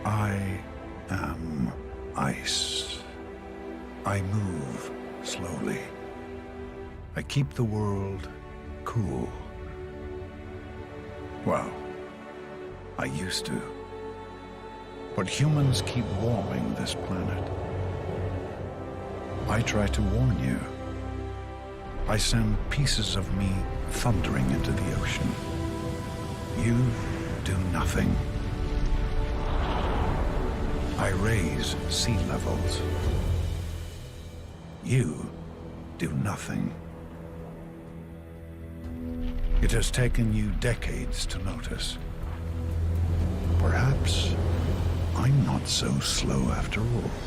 I am ice. I move slowly. I keep the world cool. Well, I used to. But humans keep warming this planet. I try to warn you. I send pieces of me thundering into the ocean. You do nothing. I raise sea levels. You do nothing. It has taken you decades to notice. Perhaps I'm not so slow after all.